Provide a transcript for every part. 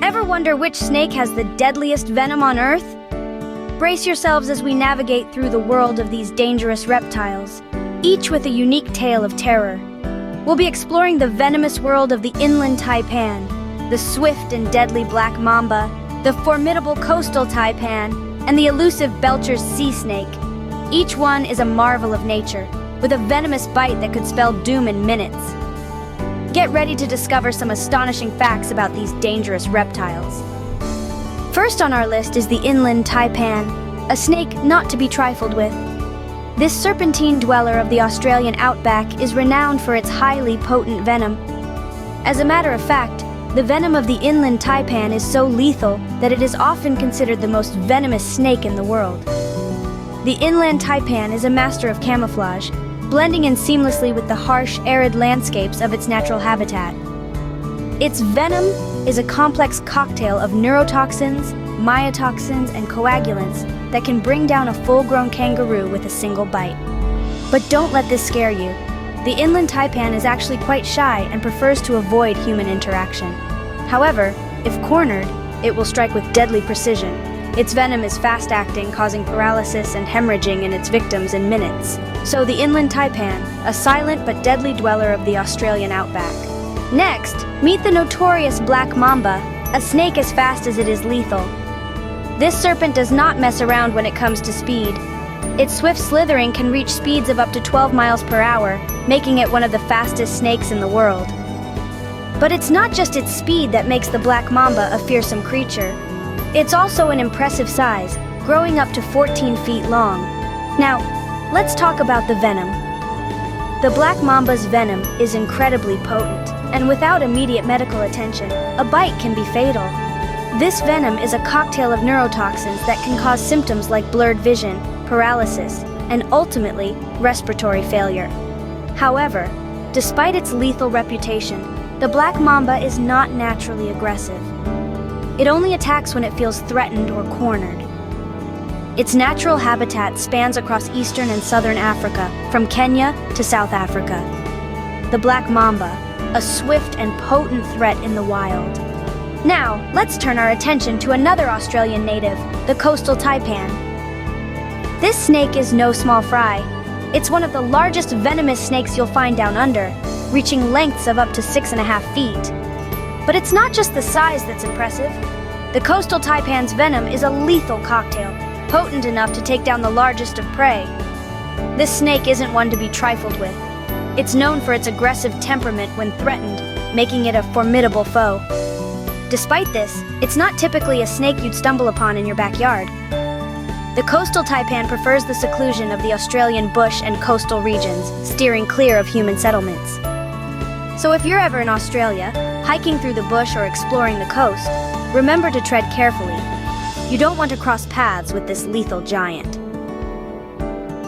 Ever wonder which snake has the deadliest venom on Earth? Brace yourselves as we navigate through the world of these dangerous reptiles, each with a unique tale of terror. We'll be exploring the venomous world of the Inland Taipan, the swift and deadly Black Mamba, the formidable Coastal Taipan, and the elusive Belcher's sea snake. Each one is a marvel of nature, with a venomous bite that could spell doom in minutes. Get ready to discover some astonishing facts about these dangerous reptiles. First on our list is the Inland Taipan, a snake not to be trifled with. This serpentine dweller of the Australian outback is renowned for its highly potent venom. As a matter of fact, the venom of the Inland Taipan is so lethal that it is often considered the most venomous snake in the world. The Inland Taipan is a master of camouflage, blending in seamlessly with the harsh, arid landscapes of its natural habitat. Its venom is a complex cocktail of neurotoxins, myotoxins, and coagulants that can bring down a full-grown kangaroo with a single bite. But don't let this scare you. The Inland Taipan is actually quite shy and prefers to avoid human interaction. However, if cornered, it will strike with deadly precision. Its venom is fast-acting, causing paralysis and hemorrhaging in its victims in minutes. So the Inland Taipan, a silent but deadly dweller of the Australian outback. Next, meet the notorious Black Mamba, a snake as fast as it is lethal. This serpent does not mess around when it comes to speed. Its swift slithering can reach speeds of up to 12 miles per hour, making it one of the fastest snakes in the world. But it's not just its speed that makes the Black Mamba a fearsome creature. It's also an impressive size, growing up to 14 feet long. Now, let's talk about the venom. The Black Mamba's venom is incredibly potent, and without immediate medical attention, a bite can be fatal. This venom is a cocktail of neurotoxins that can cause symptoms like blurred vision, paralysis, and ultimately, respiratory failure. However, despite its lethal reputation, the Black Mamba is not naturally aggressive. It only attacks when it feels threatened or cornered. Its natural habitat spans across eastern and southern Africa, from Kenya to South Africa. The Black Mamba, a swift and potent threat in the wild. Now, let's turn our attention to another Australian native, the Coastal Taipan. This snake is no small fry. It's one of the largest venomous snakes you'll find down under, reaching lengths of up to 6.5 feet. But it's not just the size that's impressive. The Coastal Taipan's venom is a lethal cocktail, potent enough to take down the largest of prey. This snake isn't one to be trifled with. It's known for its aggressive temperament when threatened, making it a formidable foe. Despite this, it's not typically a snake you'd stumble upon in your backyard. The Coastal Taipan prefers the seclusion of the Australian bush and coastal regions, steering clear of human settlements. So if you're ever in Australia, hiking through the bush or exploring the coast, remember to tread carefully. You don't want to cross paths with this lethal giant.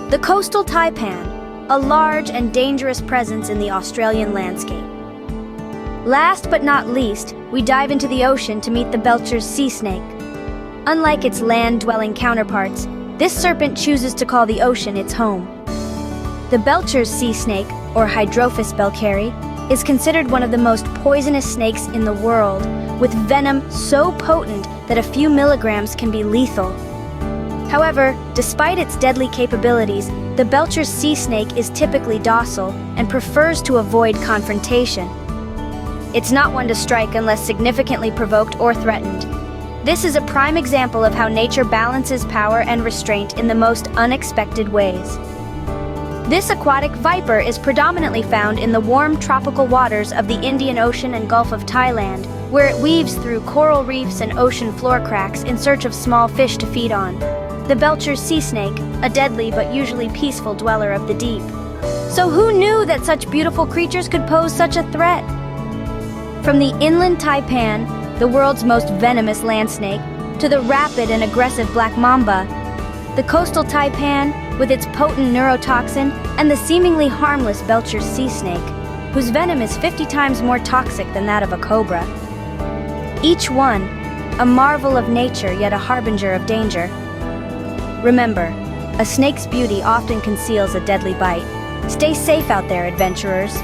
The Coastal Taipan, a large and dangerous presence in the Australian landscape. Last but not least, we dive into the ocean to meet the Belcher's sea snake. Unlike its land-dwelling counterparts, this serpent chooses to call the ocean its home. The Belcher's sea snake, or Hydrophis belcheri, is considered one of the most poisonous snakes in the world, with venom so potent that a few milligrams can be lethal. However, despite its deadly capabilities, the Belcher's sea snake is typically docile and prefers to avoid confrontation. It's not one to strike unless significantly provoked or threatened. This is a prime example of how nature balances power and restraint in the most unexpected ways. This aquatic viper is predominantly found in the warm tropical waters of the Indian Ocean and Gulf of Thailand, where it weaves through coral reefs and ocean floor cracks in search of small fish to feed on. The Belcher's sea snake, a deadly but usually peaceful dweller of the deep. So who knew that such beautiful creatures could pose such a threat? From the Inland Taipan, the world's most venomous land snake, to the rapid and aggressive Black Mamba, the Coastal Taipan, with its potent neurotoxin, and the seemingly harmless Belcher's sea snake, whose venom is 50 times more toxic than that of a cobra. Each one, a marvel of nature yet a harbinger of danger. Remember, a snake's beauty often conceals a deadly bite. Stay safe out there, adventurers.